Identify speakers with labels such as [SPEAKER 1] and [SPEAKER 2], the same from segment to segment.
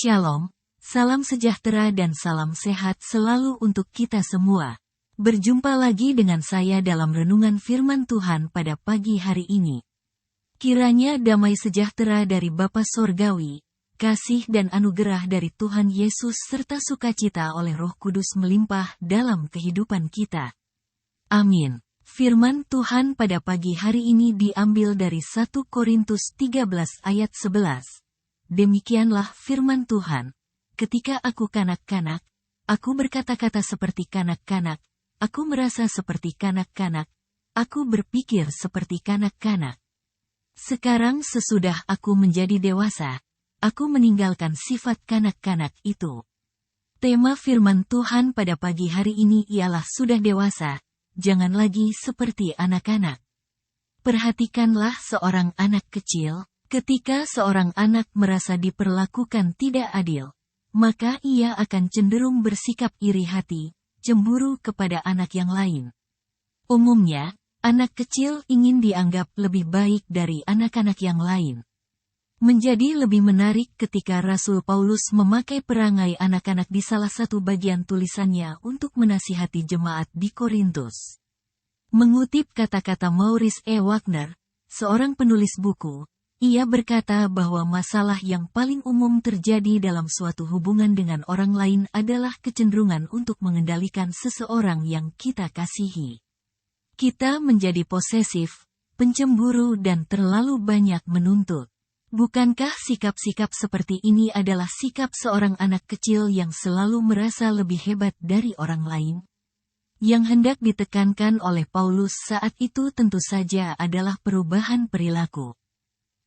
[SPEAKER 1] Shalom, salam sejahtera dan salam sehat selalu untuk kita semua. Berjumpa lagi dengan saya dalam renungan firman Tuhan pada pagi hari ini. Kiranya damai sejahtera dari Bapa Sorgawi, kasih dan anugerah dari Tuhan Yesus serta sukacita oleh Roh Kudus melimpah dalam kehidupan kita. Amin. Firman Tuhan pada pagi hari ini diambil dari 1 Korintus 13 ayat 11. Demikianlah firman Tuhan. Ketika aku kanak-kanak, aku berkata-kata seperti kanak-kanak, aku merasa seperti kanak-kanak, aku berpikir seperti kanak-kanak. Sekarang sesudah aku menjadi dewasa, aku meninggalkan sifat kanak-kanak itu. Tema firman Tuhan pada pagi hari ini ialah sudah dewasa, jangan lagi seperti anak-anak. Perhatikanlah seorang anak kecil. Ketika seorang anak merasa diperlakukan tidak adil, maka ia akan cenderung bersikap iri hati, cemburu kepada anak yang lain. Umumnya, anak kecil ingin dianggap lebih baik dari anak-anak yang lain. Menjadi lebih menarik ketika Rasul Paulus memakai perangai anak-anak di salah satu bagian tulisannya untuk menasihati jemaat di Korintus. Mengutip kata-kata Maurice E. Wagner, seorang penulis buku, ia berkata bahwa masalah yang paling umum terjadi dalam suatu hubungan dengan orang lain adalah kecenderungan untuk mengendalikan seseorang yang kita kasihi. Kita menjadi posesif, pencemburu dan terlalu banyak menuntut. Bukankah sikap-sikap seperti ini adalah sikap seorang anak kecil yang selalu merasa lebih hebat dari orang lain? Yang hendak ditekankan oleh Paulus saat itu tentu saja adalah perubahan perilaku.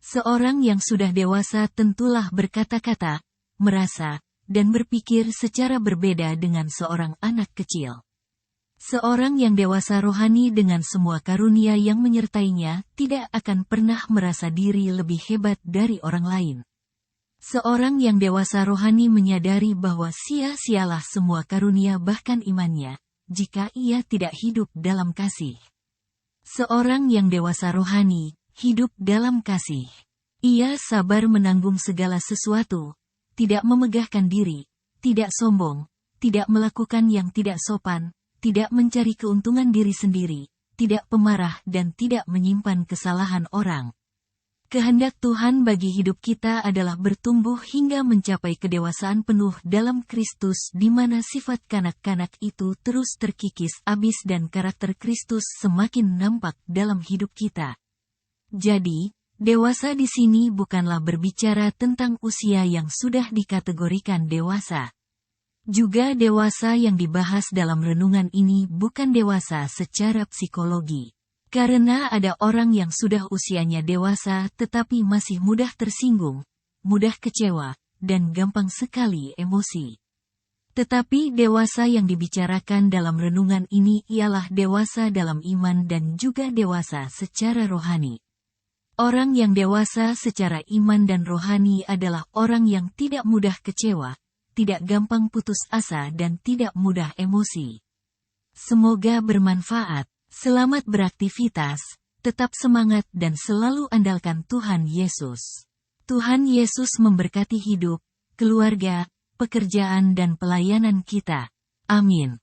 [SPEAKER 1] Seorang yang sudah dewasa tentulah berkata-kata, merasa, dan berpikir secara berbeda dengan seorang anak kecil. Seorang yang dewasa rohani dengan semua karunia yang menyertainya tidak akan pernah merasa diri lebih hebat dari orang lain. Seorang yang dewasa rohani menyadari bahwa sia-sialah semua karunia bahkan imannya, jika ia tidak hidup dalam kasih. Seorang yang dewasa rohani hidup dalam kasih. Ia sabar menanggung segala sesuatu, tidak memegahkan diri, tidak sombong, tidak melakukan yang tidak sopan, tidak mencari keuntungan diri sendiri, tidak pemarah dan tidak menyimpan kesalahan orang. Kehendak Tuhan bagi hidup kita adalah bertumbuh hingga mencapai kedewasaan penuh dalam Kristus di mana sifat kanak-kanak itu terus terkikis habis dan karakter Kristus semakin nampak dalam hidup kita. Jadi, dewasa di sini bukanlah berbicara tentang usia yang sudah dikategorikan dewasa. Juga dewasa yang dibahas dalam renungan ini bukan dewasa secara psikologi. Karena ada orang yang sudah usianya dewasa tetapi masih mudah tersinggung, mudah kecewa, dan gampang sekali emosi. Tetapi dewasa yang dibicarakan dalam renungan ini ialah dewasa dalam iman dan juga dewasa secara rohani. Orang yang dewasa secara iman dan rohani adalah orang yang tidak mudah kecewa, tidak gampang putus asa dan tidak mudah emosi. Semoga bermanfaat. Selamat beraktivitas, tetap semangat dan selalu andalkan Tuhan Yesus. Tuhan Yesus memberkati hidup, keluarga, pekerjaan dan pelayanan kita. Amin.